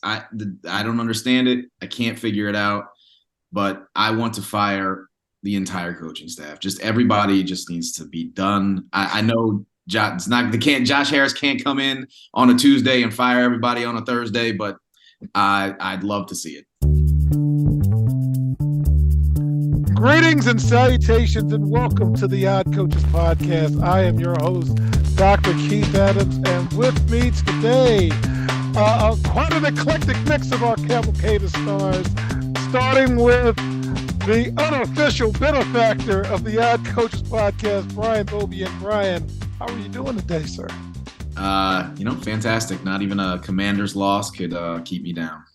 I don't understand it. I can't figure it out. But I want to fire the entire coaching staff. Just everybody just needs to be done. I know Josh Harris can't come in on a Tuesday and fire everybody on a Thursday, but I'd love to see it. Greetings and salutations, and welcome to the Odd Coaches Podcast. I am your host, Dr. Keith Adams, and with me today, quite an eclectic mix of our cavalcade of stars, starting with the unofficial benefactor of the Odd Coaches Podcast, Brian Bobby. And Brian, how are you doing today, sir? Fantastic. Not even a Commanders loss could keep me down.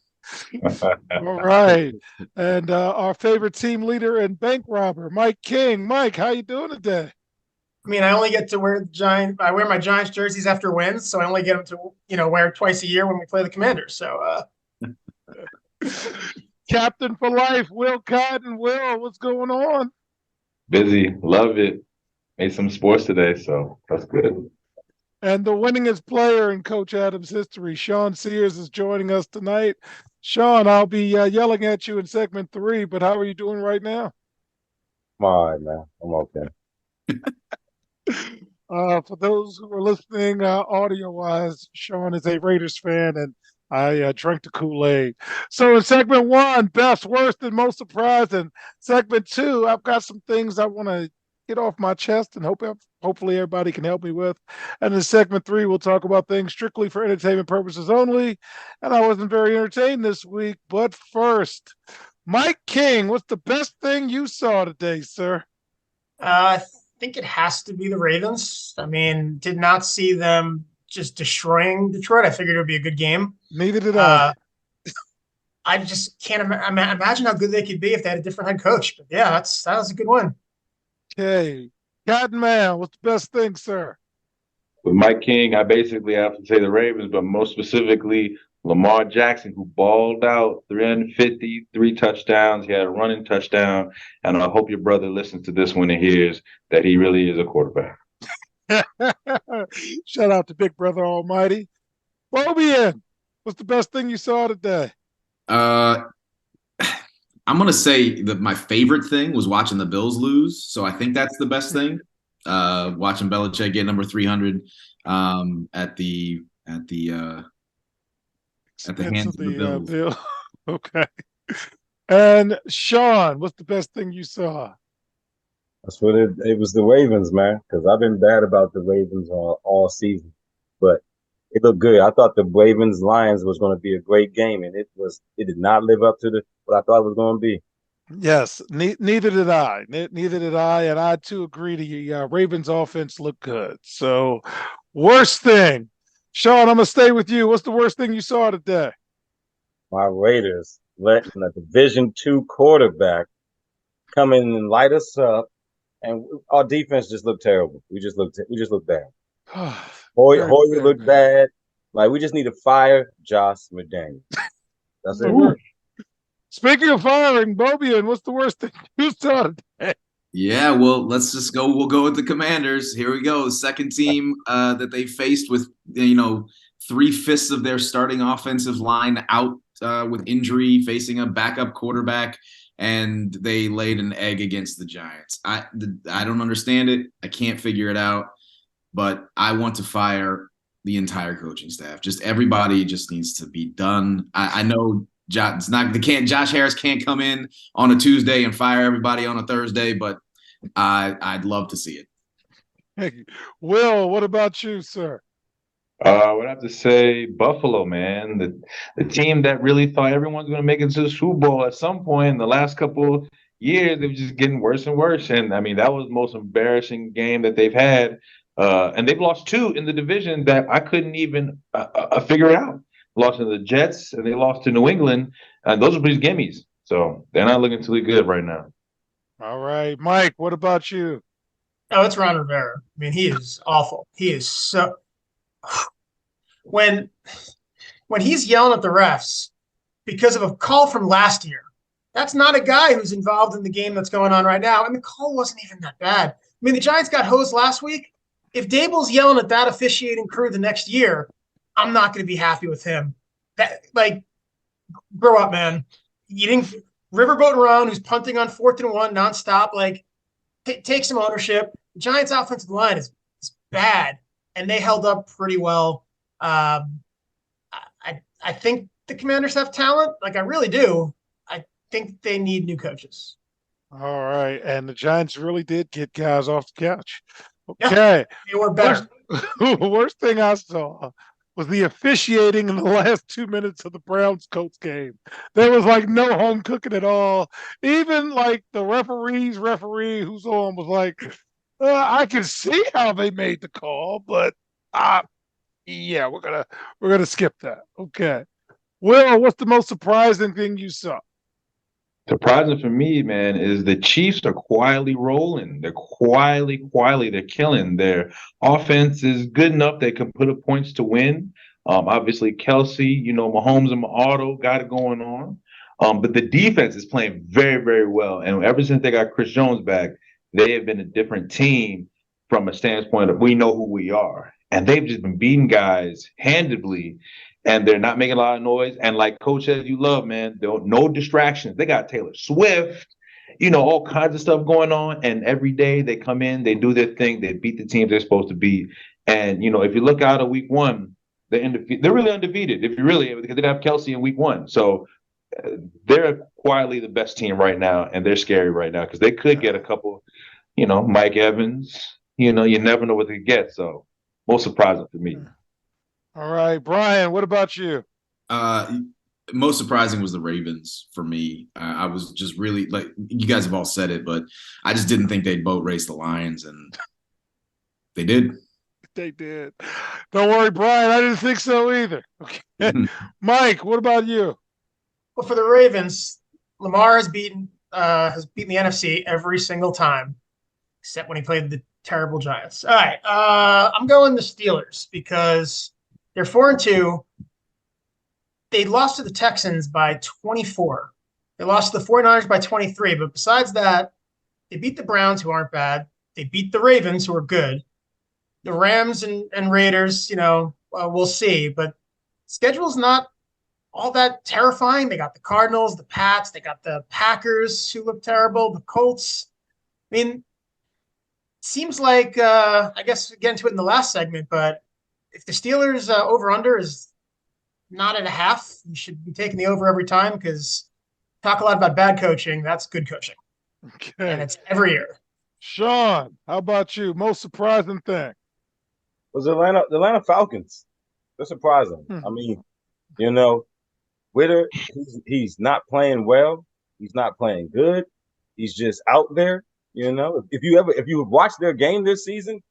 All right. And our favorite team leader and bank robber, Mike King. Mike, how you doing today? I mean, I only get to wear I wear my Giants jerseys after wins, so I only get them to, wear twice a year when we play the Commanders. So, Captain for life, Will Cotton. Will, what's going on? Busy. Love it. Made some sports today, so that's good. And the winningest player in Coach Adams' history, Sean Sears, is joining us tonight. Sean, I'll be yelling at you in segment 3, but how are you doing right now? I'm all right, man. I'm okay. For those who are listening audio-wise, Sean is a Raiders fan, and I drank the Kool-Aid. So in segment 1, best, worst, and most surprising. Segment 2, I've got some things I want to get off my chest and hopefully everybody can help me with. And in segment 3, we'll talk about things strictly for entertainment purposes only. And I wasn't very entertained this week. But first, Mike King, what's the best thing you saw today, sir? I think it has to be the Ravens. I mean, did not see them just destroying Detroit. I figured it would be a good game. Neither did I. I just can't imagine how good they could be if they had a different head coach. But yeah, that was a good one. Okay. Cotton Man, what's the best thing, sir? With Mike King, I basically have to say the Ravens, but most specifically Lamar Jackson, who balled out 350, 3 touchdowns. He had a running touchdown. And I hope your brother listens to this when he hears that he really is a quarterback. Shout out to Big Brother Almighty. Bobian, what's the best thing you saw today? I'm going to say that my favorite thing was watching the Bills lose. So I think that's the best thing. Watching Belichick get number 300 at the hands of the Bills. Okay. And Sean, what's the best thing you saw? That's what it was, the Ravens, man, because I've been bad about the Ravens all season. But it looked good. I thought the Ravens-Lions was going to be a great game, and it did not live up to what I thought it was going to be. Yes, neither did I. Neither did I, and I too agree to you. Ravens offense looked good. So, worst thing, Sean, I'm gonna stay with you. What's the worst thing you saw today? My Raiders letting a Division II quarterback come in and light us up, and our defense just looked terrible. We just looked bad. Hoyer looked bad. Like, we just need to fire Josh McDaniels. That's it. Speaking of firing, Bobian, what's the worst thing you saw today? Yeah, well, let's just go. We'll go with the Commanders. Here we go. Second team that they faced with, 3/5 of their starting offensive line out with injury, facing a backup quarterback, and they laid an egg against the Giants. I don't understand it. I can't figure it out. But I want to fire the entire coaching staff. Just everybody just needs to be done. I know Josh Harris can't come in on a Tuesday and fire everybody on a Thursday, but I'd love to see it. Hey, Will, what about you, sir? I would have to say Buffalo, man. The team that really thought everyone's going to make it to the Super Bowl at some point in the last couple years, they've just getting worse and worse. And, I mean, that was the most embarrassing game that they've had. And they've lost 2 in the division that I couldn't even figure out. Lost to the Jets, and they lost to New England. And those are pretty gimmies. So they're not looking too good right now. All right. Mike, what about you? Oh, it's Ron Rivera. I mean, he is awful. He is so – when he's yelling at the refs because of a call from last year, that's not a guy who's involved in the game that's going on right now. And the call wasn't even that bad. I mean, the Giants got hosed last week. If Dable's yelling at that officiating crew the next year, I'm not going to be happy with him. grow up, man. Eating riverboat around, who's punting on 4th and 1 nonstop. Like, take some ownership. The Giants' offensive line is bad, and they held up pretty well. I think the Commanders have talent. Like, I really do. I think they need new coaches. All right. And the Giants really did get guys off the couch. Yeah, Okay. they were better. Worst thing I saw was the officiating in the last 2 minutes of the Browns-Colts game. There was like no home cooking at all. Even like the referee who's on was like, I can see how they made the call, but yeah, we're gonna skip that. Okay. Will, what's the most surprising thing you saw? Surprising for me, man, is the Chiefs are quietly rolling. They're quietly, they're killing. Their offense is good enough they can put up points to win. Obviously, Kelsey, Mahomes and Otto got it going on. But the defense is playing very, very well. And ever since they got Chris Jones back, they have been a different team from a standpoint of we know who we are. And they've just been beating guys handedly. And they're not making a lot of noise. And like Coach says, you love, man, no distractions. They got Taylor Swift, all kinds of stuff going on. And every day they come in, they do their thing, they beat the teams they're supposed to beat. And, if you look out at week 1, they're really undefeated, because they have Kelsey in week 1. So they're quietly the best team right now. And they're scary right now because they could get a couple, Mike Evans, you never know what they get. So most surprising for me. All right, Brian, what about you? Most surprising was the Ravens for me. I was just really like you guys have all said it, but I just didn't think they'd boat race the Lions, and they did. They did. Don't worry, Brian. I didn't think so either. Okay, Mike, what about you? Well, for the Ravens, Lamar has beaten the NFC every single time, except when he played the terrible Giants. All right, I'm going the Steelers because they're 4-2. They lost to the Texans by 24. They lost to the 49ers by 23. But besides that, they beat the Browns, who aren't bad. They beat the Ravens, who are good. The Rams and Raiders, we'll see. But schedule's not all that terrifying. They got the Cardinals, the Pats. They got the Packers, who look terrible. The Colts. I mean, seems like, I guess we'll get into it in the last segment, but if the Steelers over-under is not at a half, you should be taking the over every time because talk a lot about bad coaching. That's good coaching. Okay. And it's every year. Sean, how about you? Most surprising thing? Was the Atlanta Falcons. They're surprising. I mean, Witter, he's not playing well. He's not playing good. He's just out there. If you watch their game this season,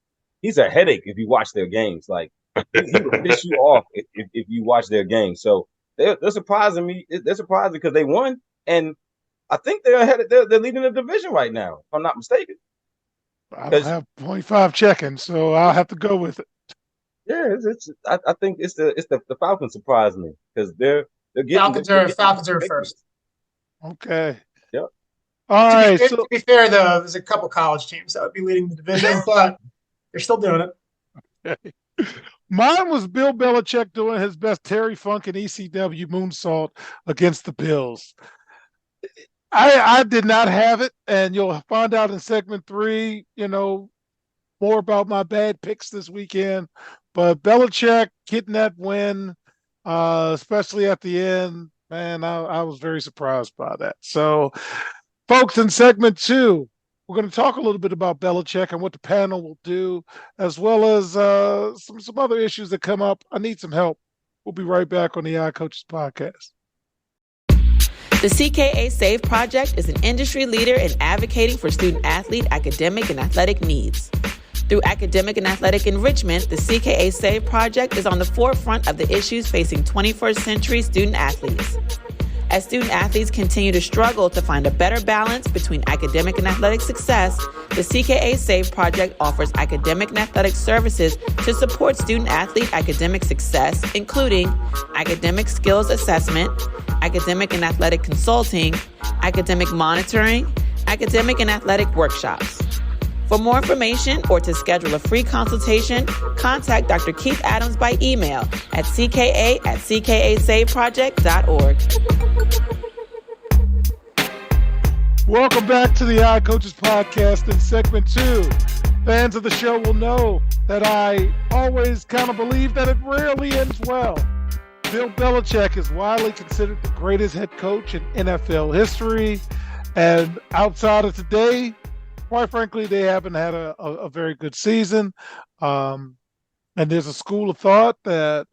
he's a headache if you watch their games. Like, he will piss you off if you watch their games. So they're surprising me. They're surprising because they won, and I think they're ahead. They're leading the division right now, if I'm not mistaken. I don't have 0.5 checking, so I'll have to go with it. Yeah, I think it's the Falcons surprising me because they're getting Falcons are first. Okay. Yep. All right. To be fair, though, there's a couple college teams that would be leading the division, but they're still doing it. Okay. Mine was Bill Belichick doing his best Terry Funk and ECW moonsault against the Bills. I did not have it, and you'll find out in segment 3, more about my bad picks this weekend. But Belichick getting that win, especially at the end, man, I was very surprised by that. So, folks, in segment 2, we're going to talk a little bit about Belichick and what the panel will do, as well as some other issues that come up. I need some help. We'll be right back on the iCoaches podcast. The CKA SAVE Project is an industry leader in advocating for student-athlete, academic, and athletic needs. Through academic and athletic enrichment, the CKA SAVE Project is on the forefront of the issues facing 21st century student-athletes. As student-athletes continue to struggle to find a better balance between academic and athletic success, the CKA SAVE Project offers academic and athletic services to support student-athlete academic success, including academic skills assessment, academic and athletic consulting, academic monitoring, academic and athletic workshops. For more information or to schedule a free consultation, contact Dr. Keith Adams by email at cka@ckasaveproject.org. Welcome back to the Eye Coaches Podcast in segment 2. Fans of the show will know that I always kind of believe that it rarely ends well. Bill Belichick is widely considered the greatest head coach in NFL history. And outside of today, quite frankly, they haven't had a very good season. And there's a school of thought that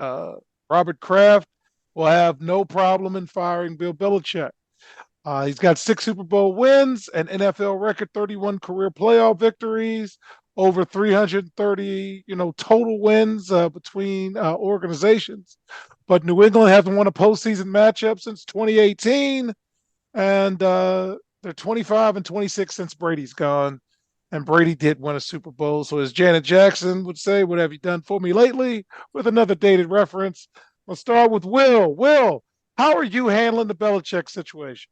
Robert Kraft will have no problem in firing Bill Belichick. He's got 6 Super Bowl wins, an NFL record 31 career playoff victories, over 330, total wins between organizations. But New England hasn't won a postseason matchup since 2018, and they're 25-26 since Brady's gone. And Brady did win a Super Bowl. So as Janet Jackson would say, what have you done for me lately? With another dated reference. We'll start with Will. Will, how are you handling the Belichick situation?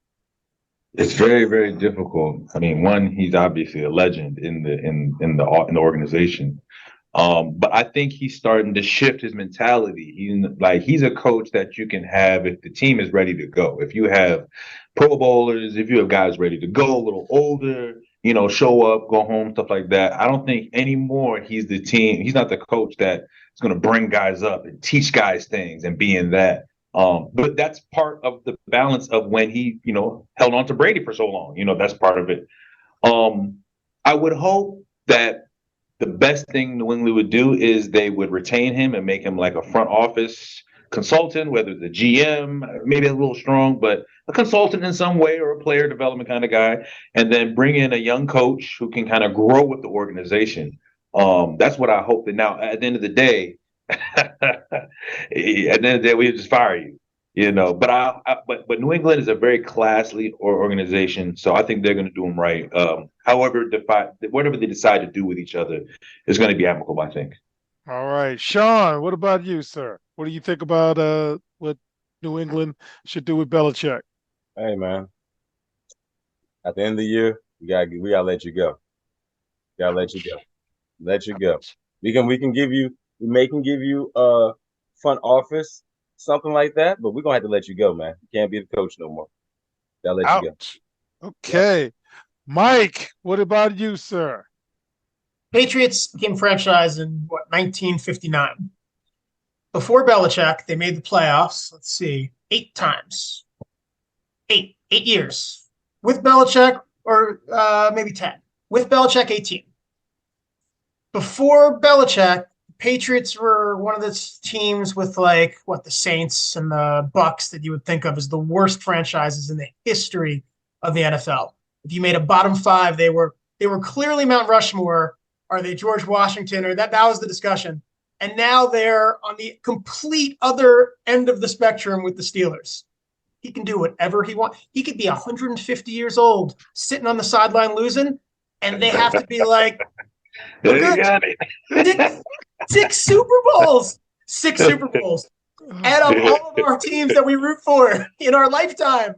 It's very, very difficult. I mean, one, he's obviously a legend in the organization. But I think he's starting to shift his mentality. He's a coach that you can have if the team is ready to go. If you have Pro Bowlers, if you have guys ready to go, a little older, show up, go home, stuff like that. I don't think anymore he's not the coach that is going to bring guys up and teach guys things and be in that. But that's part of the balance of when he, held on to Brady for so long. That's part of it. I would hope that the best thing New England would do is they would retain him and make him like a front office consultant, whether the GM, maybe a little strong, but a consultant in some way or a player development kind of guy, and then bring in a young coach who can kind of grow with the organization. That's what I hope that now at the end of the day, we just fire you, But New England is a very classy organization, so I think they're going to do them right. However, whatever they decide to do with each other is going to be amicable, I think. All right, Sean, what about you, sir? What do you think about what New England should do with Belichick? Hey, man. At the end of the year, we gotta let you go. Gotta let you go. Let you go. We can give you. We may can give you a front office, something like that, but we're gonna have to let you go, man. You can't be the coach no more. Gotta let you go. Okay. Yep. Mike, what about you, sir? Patriots became franchise in 1959. Before Belichick, they made the playoffs. Let's see, 8 times. 8 years with Belichick, or maybe 10 with Belichick, 18. Before Belichick, Patriots were one of the teams with the Saints and the Bucks that you would think of as the worst franchises in the history of the NFL. If you made a bottom 5, they were clearly Mount Rushmore. Are they George Washington? Or that was the discussion. And now they're on the complete other end of the spectrum with the Steelers. He can do whatever he wants. He could be 150 years old, sitting on the sideline losing, and they have to be like, you got it. 6 Super Bowls. 6 Super Bowls. Add up all of our teams that we root for in our lifetime.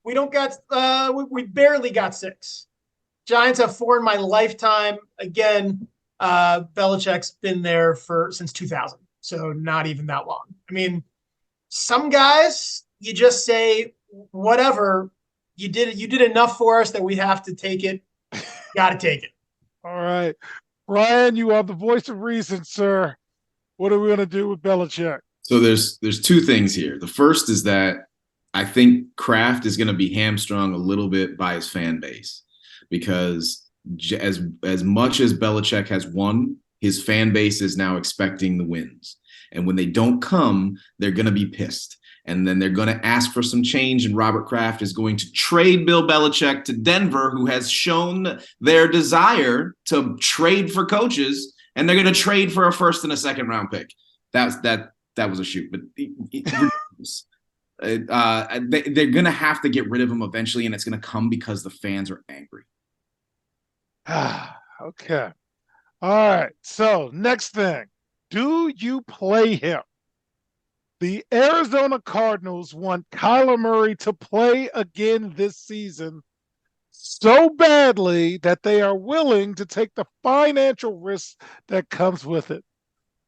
We don't got we barely got 6. Giants have 4 in my lifetime. Again, Belichick's been there since 2000, so not even that long. I mean, some guys you just say whatever. You did enough for us that we have to take it. Got to take it. All right. Brian, you are the voice of reason, sir. What are we going to do with Belichick? So there's 2 things here. The first is that I think Kraft is going to be hamstrung a little bit by his fan base, because as much as Belichick has won, his fan base is now expecting the wins. And when they don't come, they're going to be pissed. And then they're going to ask for some change, and Robert Kraft is going to trade Bill Belichick to Denver, who has shown their desire to trade for coaches, and they're going to trade for a 1st and a 2nd round pick. That was a shoot, but they're going to have to get rid of him eventually, and it's going to come because the fans are angry. Okay. All right. So next thing, do you play him? The Arizona Cardinals want Kyler Murray to play again this season so badly that they are willing to take the financial risk that comes with it.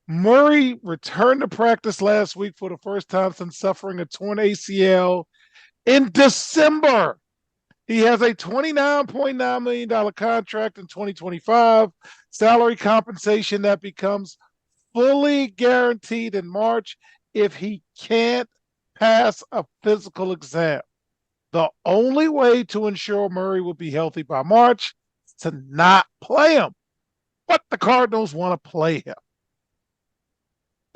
Murray returned to practice last week for the first time since suffering a torn ACL in December. He has a $29.9 million contract in 2025, salary compensation that becomes fully guaranteed in March if he can't pass a physical exam. The only way to ensure Murray will be healthy by March is to not play him. But the Cardinals want to play him.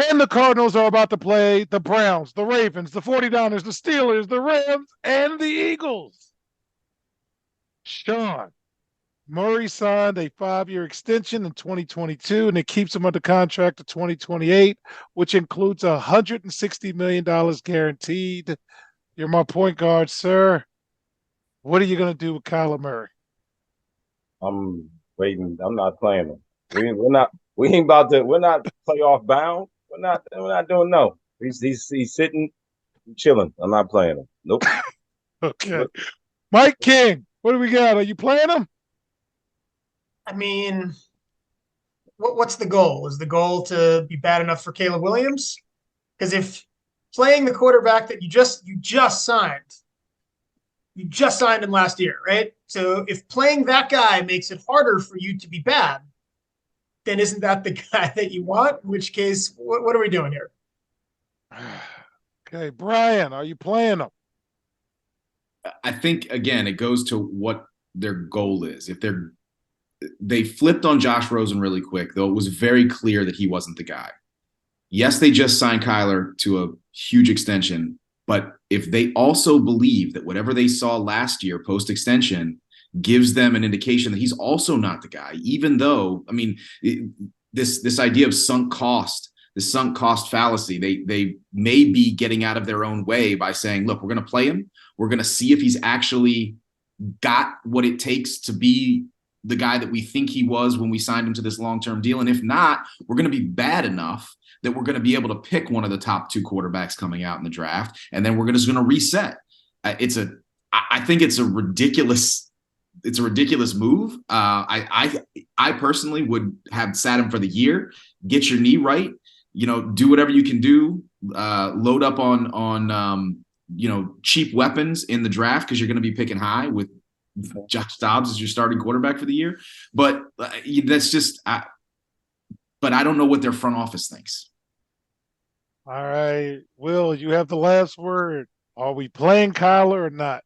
And the Cardinals are about to play the Browns, the Ravens, the 49ers, the Steelers, the Rams, and the Eagles. Sean, Murray signed a 5-year extension in 2022, and it keeps him under contract to 2028, which includes $160 million guaranteed. You're my point guard, sir. What are you going to do with Kyler Murray? I'm waiting. I'm not playing him. We're not. We ain't about to. We're not playoff bound. We're not. We're not doing no. He's sitting, chilling. I'm not playing him. Nope. Okay, Mike King. What do we got? Are you playing him? I mean, what's the goal? Is the goal to be bad enough for Caleb Williams? Because if playing the quarterback that you just signed, you just signed him last year, right? So if playing that guy makes it harder for you to be bad, then isn't that the guy that you want? In which case, what are we doing here? Okay, Brian, are you playing him? I think again, it goes to what their goal is. If they flipped on Josh Rosen really quick, though it was very clear that he wasn't the guy. Yes, they just signed Kyler to a huge extension, but if they also believe that whatever they saw last year post-extension gives them an indication that he's also not the guy, even though, I mean, this idea of sunk cost, the sunk cost fallacy, they may be getting out of their own way by saying, look, we're going to play him. We're going to see if he's actually got what it takes to be the guy that we think he was when we signed him to this long-term deal. And if not, we're going to be bad enough that we're going to be able to pick one of the top 2 quarterbacks coming out in the draft. And then we're just going to reset. I think it's a ridiculous move. I personally would have sat him for the year, get your knee right, do whatever you can do, load up on cheap weapons in the draft because you're going to be picking high with Josh Dobbs as your starting quarterback for the year. But that's just but I don't know what their front office thinks. All right, Will, you have the last word. Are we playing Kyler or not?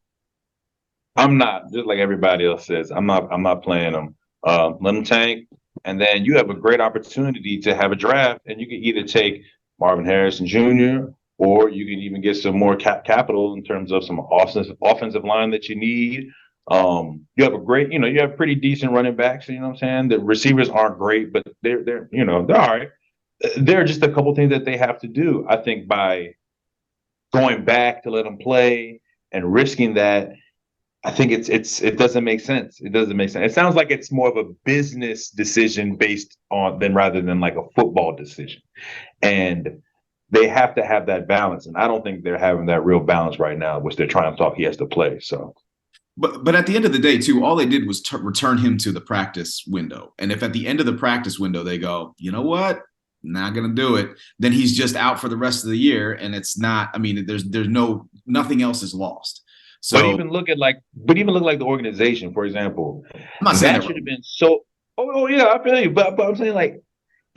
I'm not, just like everybody else says. I'm not playing them. Let them tank, and then you have a great opportunity to have a draft, and you can either take Marvin Harrison Jr. or you can even get some more capital in terms of some offensive line that you need. You have you have pretty decent running backs. You know what I'm saying? The receivers aren't great, but they're all right. There are just a couple things that they have to do. I think by going back to let them play and risking that, I think it doesn't make sense. It doesn't make sense. It sounds like it's more of a business decision rather than like a football decision. And they have to have that balance. And I don't think they're having that real balance right now, which they're trying to talk he has to play. So. But at the end of the day, too, all they did was return him to the practice window. And if at the end of the practice window they go, you know what, not going to do it, then he's just out for the rest of the year. And it's not, I mean, there's nothing else is lost. So, but even look like the organization, for example, I'm not saying that should have been so. Oh yeah, I feel you. But I'm saying like,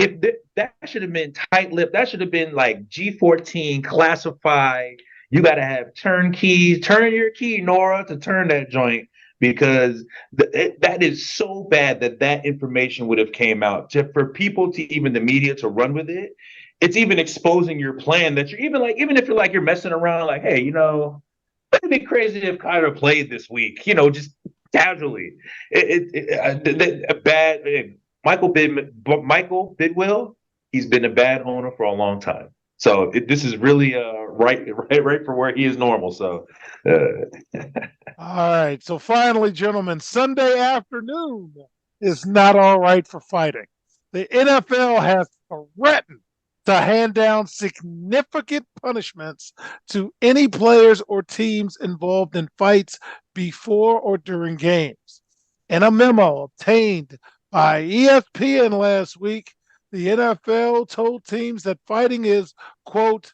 if that should have been tight-lipped, that should have been like G14 classified. You got to have turn your key, Nora, to turn that joint, because that is so bad that information would have came out for people to even the media to run with it. It's even exposing your plan that you're even if you're like you're messing around like, hey, it'd be crazy if Kyler played this week, just casually. A bad Michael Bidwill, he's been a bad owner for a long time. So this is really right for where he is normal. So, all right. So finally, gentlemen, Sunday afternoon is not all right for fighting. The NFL has threatened to hand down significant punishments to any players or teams involved in fights before or during games. In a memo obtained by ESPN last week, the NFL told teams that fighting is, quote,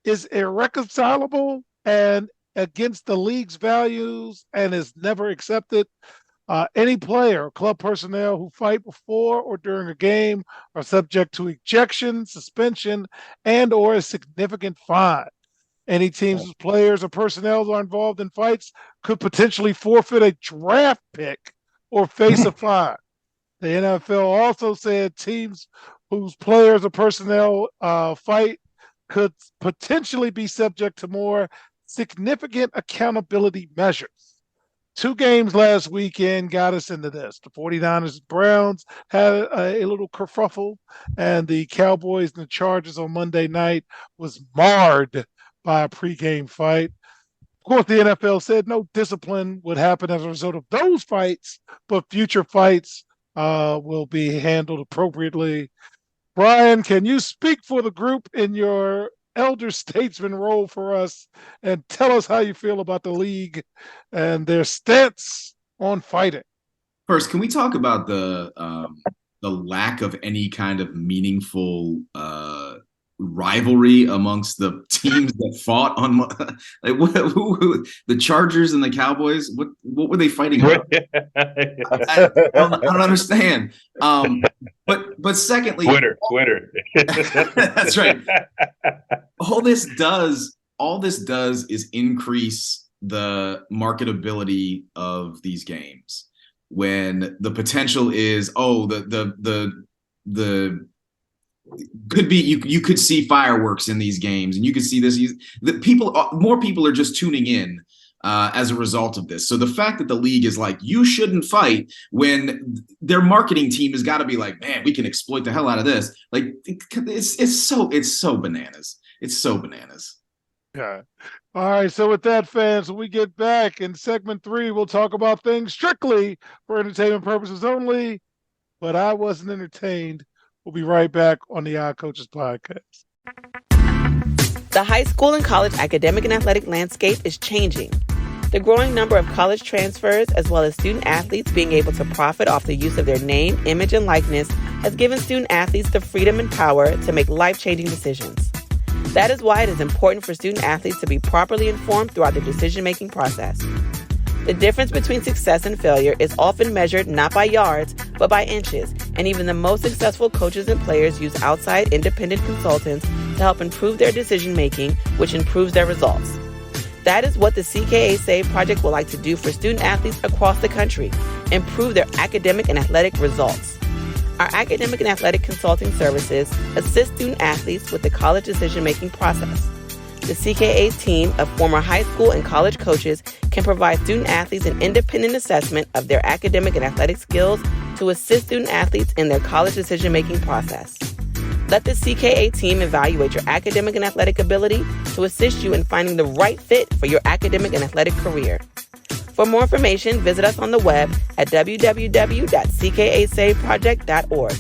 is irreconcilable and against the league's values and is never accepted. Any player or club personnel who fight before or during a game are subject to ejection, suspension, and or a significant fine. Any teams whose players or personnel are involved in fights could potentially forfeit a draft pick or face a fine. The NFL also said teams whose players or personnel fight could potentially be subject to more significant accountability measures. Two games last weekend got us into this. The 49ers Browns had a little kerfuffle, and the Cowboys and the Chargers on Monday night was marred by a pregame fight. Of course, the NFL said no discipline would happen as a result of those fights, but future fights will be handled appropriately. Brian, can you speak for the group in your elder statesman role for us and tell us how you feel about the league and their stance on fighting? First, can we talk about the lack of any kind of meaningful rivalry amongst the teams that fought on like the Chargers and the Cowboys? What were they fighting about? I don't understand. But secondly, Twitter. That's right. All this does is increase the marketability of these games when the potential is the could be you could see fireworks in these games and you could see this more people are just tuning in as a result of this. So the fact that the league is like, you shouldn't fight, when their marketing team has got to be like, man, we can exploit the hell out of this. Like it's so bananas. It's so bananas. Yeah. All right. So with that, fans, when we get back in segment 3, we'll talk about things strictly for entertainment purposes only. But I wasn't entertained. We'll be right back on the Odd Coaches Podcast. The high school and college academic and athletic landscape is changing. The growing number of college transfers, as well as student athletes being able to profit off the use of their name, image, and likeness, has given student athletes the freedom and power to make life-changing decisions. That is why it is important for student athletes to be properly informed throughout the decision-making process. The difference between success and failure is often measured not by yards, but by inches, and even the most successful coaches and players use outside independent consultants to help improve their decision-making, which improves their results. That is what the CKA SAVE project would like to do for student athletes across the country, improve their academic and athletic results. Our academic and athletic consulting services assist student athletes with the college decision-making process. The CKA team of former high school and college coaches can provide student athletes an independent assessment of their academic and athletic skills to assist student athletes in their college decision-making process. Let the CKA team evaluate your academic and athletic ability to assist you in finding the right fit for your academic and athletic career. For more information, visit us on the web at www.ckasaveproject.org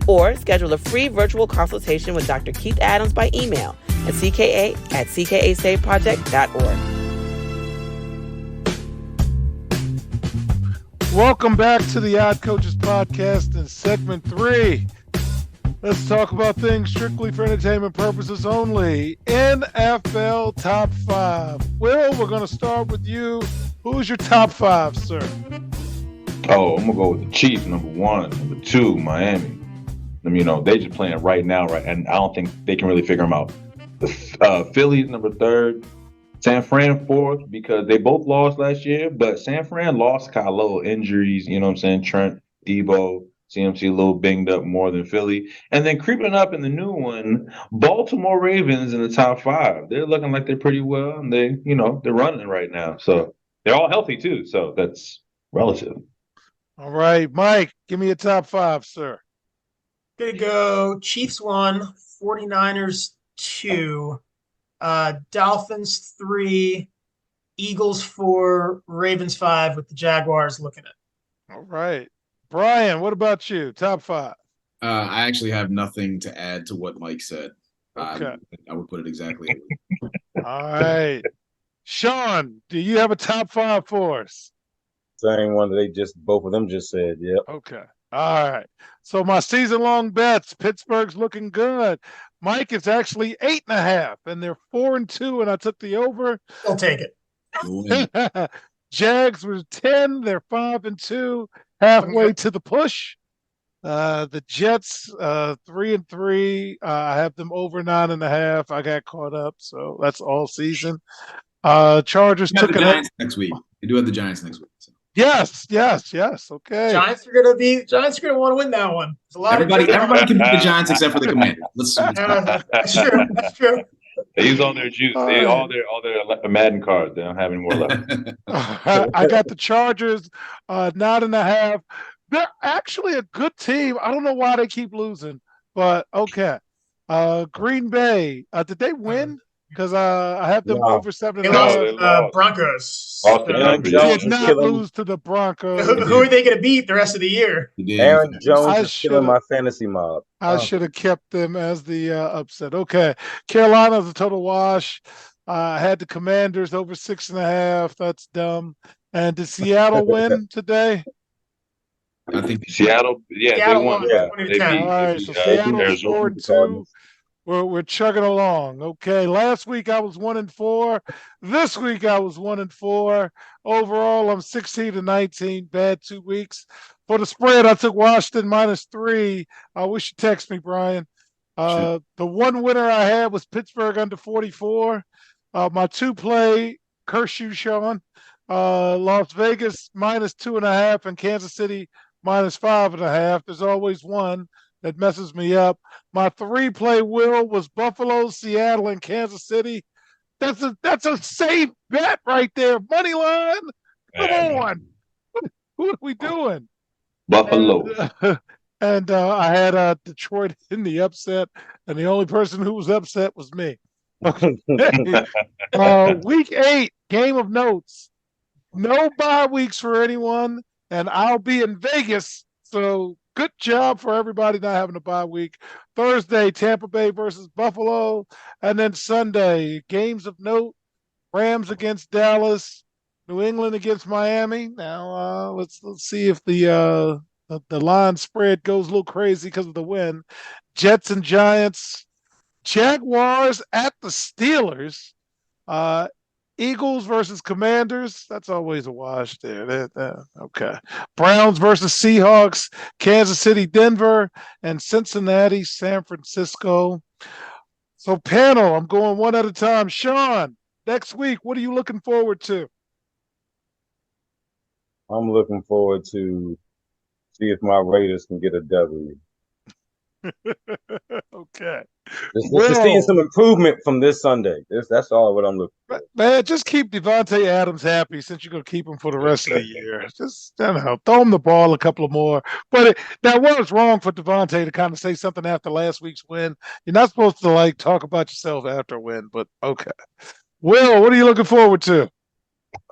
or schedule a free virtual consultation with Dr. Keith Adams by email at cka@ckasaveproject.org. Welcome back to the Odd Coaches Podcast in segment 3. Let's talk about things strictly for entertainment purposes only. NFL Top 5. Will, we're going to start with you. Who's your top 5, sir? Oh, I'm going to go with the Chiefs, number 1. Number 2, Miami. They just playing right now, right? And I don't think they can really figure them out. The Phillies, number 3. San Fran, 4th, because they both lost last year, but San Fran lost kind of little injuries, you know what I'm saying? Trent, Debo, CMC a little banged up more than Philly. And then creeping up in the new one, Baltimore Ravens in the top 5. They're looking like they're pretty well, and they're running right now. So they're all healthy too. So that's relative. All right, Mike, give me a top 5, sir. Gonna go Chiefs 1, 49ers 2, Dolphins 3, Eagles 4, Ravens 5, with the Jaguars looking at. All right. Brian, what about you? Top 5. I actually have nothing to add to what Mike said. Okay. I would put it exactly. All right. Sean, do you have a top 5 for us? Same one that both of them just said. Yep. Okay. All right. So my season-long bets, Pittsburgh's looking good. Mike is actually 8.5, and they're 4-2, and I took the over. I'll take it. Jags was 10, they're 5-2, halfway to the push. The Jets, 3-3. I have them over 9.5. I got caught up, so that's all season. Chargers You have took the it. Giants next week. You do have the Giants next week. So. Yes. Okay. Giants are gonna want to win that one. There's a lot Everybody of can beat the Giants except for the Commanders. that's true. That's true. They use all their juice. They all their Madden cards. They don't have any more left. I got the Chargers, 9.5. They're actually a good team. I don't know why they keep losing, but okay. Green Bay, did they win? Because I have them over 7.5. lost. Broncos. Aaron Jones Did not lose to the Broncos. Who are they going to beat the rest of the year? Aaron Jones is killing my fantasy mob. I should have kept them as the upset. Okay. Carolina's a total wash. I had the Commanders over 6.5. That's dumb. And did Seattle win today? I think Seattle, they won. Yeah. They beat, All right, so Seattle's 4-2. We're chugging along. Okay, last week I was 1-4. This week I was 1-4. Overall, I'm 16-19. Bad 2 weeks. For the spread, I took Washington -3. I wish you text me, Brian. The one winner I had was Pittsburgh under 44. My 2-play, curse you, Sean. Las Vegas -2.5 and Kansas City -5.5. There's always one that messes me up. My 3-play will was Buffalo, Seattle, and Kansas City. That's a safe bet right there. Money line. Come on. What are we doing? Buffalo. And I had Detroit in the upset, and the only person who was upset was me. Okay. Week 8, game of notes. No bye weeks for anyone, and I'll be in Vegas. So good job for everybody not having a bye week. Thursday, Tampa Bay versus Buffalo. And then Sunday, games of note, Rams against Dallas, New England against Miami. Now, let's see if the line spread goes a little crazy because of the win. Jets and Giants. Jaguars at the Steelers. Eagles versus Commanders. That's always a wash there. Okay. Browns versus Seahawks. Kansas City, Denver, and Cincinnati, San Francisco. So, panel, I'm going one at a time. Sean, next week, what are you looking forward to? I'm looking forward to see if my Raiders can get a W. Okay. Just seeing some improvement from this Sunday. That's all what I'm looking for. Man, just keep Devontae Adams happy since you're going to keep him for the rest of the year. Just, I don't know, throw him the ball a couple of more. But that was wrong for Devontae to kind of say something after last week's win. You're not supposed to, talk about yourself after a win, but okay. Will, what are you looking forward to?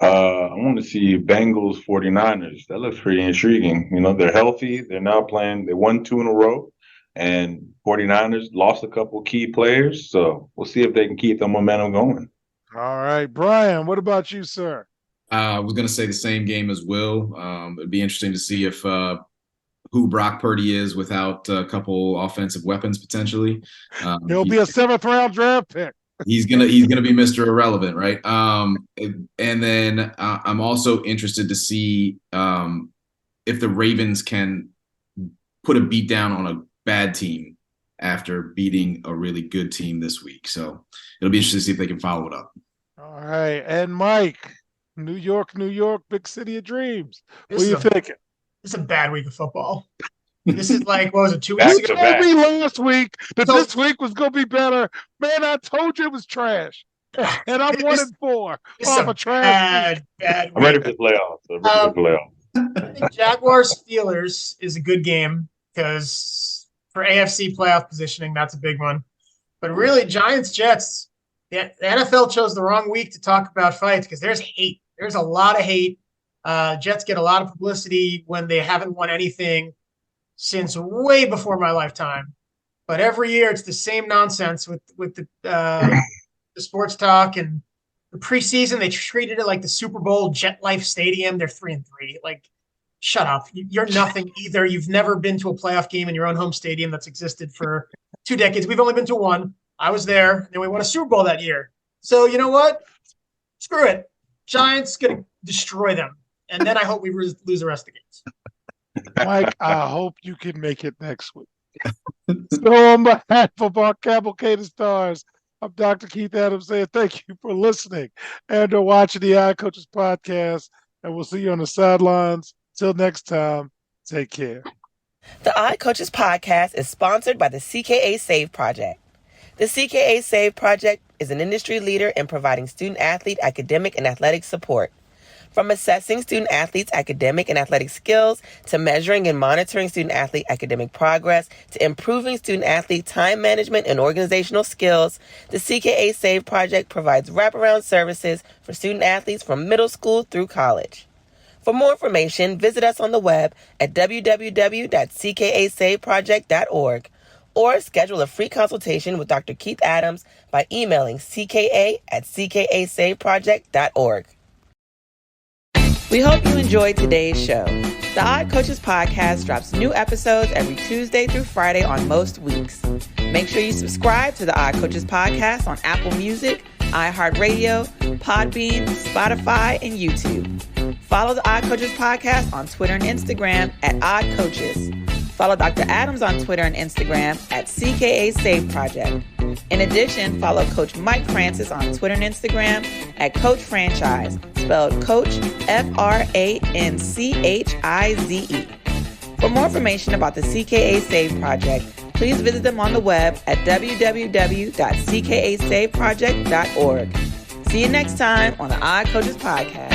I want to see Bengals 49ers. That looks pretty intriguing. They're healthy. They're now playing. They won 2 in a row. And 49ers lost a couple key players, so we'll see if they can keep the momentum going. All right, Brian, what about you, sir? I was going to say the same game as Will. It'd be interesting to see if who Brock Purdy is without a couple offensive weapons potentially. He'll be a 7th-round draft pick. He's gonna be Mr. Irrelevant, right? And then I'm also interested to see if the Ravens can put a beat down on a bad team after beating a really good team this week. So it'll be interesting to see if they can follow it up. All right. And Mike, New York, big city of dreams. What are you thinking? This is a bad week of football. This is what was it, 2 weeks ago? You told me last week that this week was going to be better. Man, I told you it was trash. And I'm 1-4 off a trash week. Bad week. I'm ready for the playoffs. I think Jaguars-Steelers is a good game because for AFC playoff positioning, that's a big one. But really, Giants-Jets, the NFL chose the wrong week to talk about fights because there's hate. There's a lot of hate. Jets get a lot of publicity when they haven't won anything. since way before my lifetime. But every year it's the same nonsense with the sports talk and the preseason. They treated it like the Super Bowl, Jet Life Stadium. They're 3-3. Like, shut up. You're nothing either. You've never been to a playoff game in your own home stadium that's existed for 2 decades. We've only been to one. I was there, and we won a Super Bowl that year. So you know what? Screw it. Giants gonna destroy them, and then I hope we lose the rest of the games. Mike, I hope you can make it next week. So on behalf of our Cavalcade Stars, I'm Dr. Keith Adams saying thank you for listening and watching the Eye Coaches podcast, and we'll see you on the sidelines. Till next time, take care. The Eye Coaches podcast is sponsored by the CKA Save Project. The CKA Save Project is an industry leader in providing student-athlete academic and athletic support. From assessing student-athletes' academic and athletic skills, to measuring and monitoring student-athlete academic progress, to improving student-athlete time management and organizational skills, the CKA Save Project provides wraparound services for student-athletes from middle school through college. For more information, visit us on the web at www.ckasaveproject.org or schedule a free consultation with Dr. Keith Adams by emailing cka@ckasaveproject.org. We hope you enjoyed today's show. The Odd Coaches podcast drops new episodes every Tuesday through Friday on most weeks. Make sure you subscribe to the Odd Coaches podcast on Apple Music, iHeartRadio, Podbean, Spotify, and YouTube. Follow the Odd Coaches podcast on Twitter and Instagram at Odd Coaches. Follow Dr. Adams on Twitter and Instagram at CKA Save Project. In addition, follow Coach Mike Francis on Twitter and Instagram at Coach Franchise, spelled Coach Franchize. For more information about the CKA Save Project, please visit them on the web at www.ckasaveproject.org. See you next time on the Odd Coaches podcast.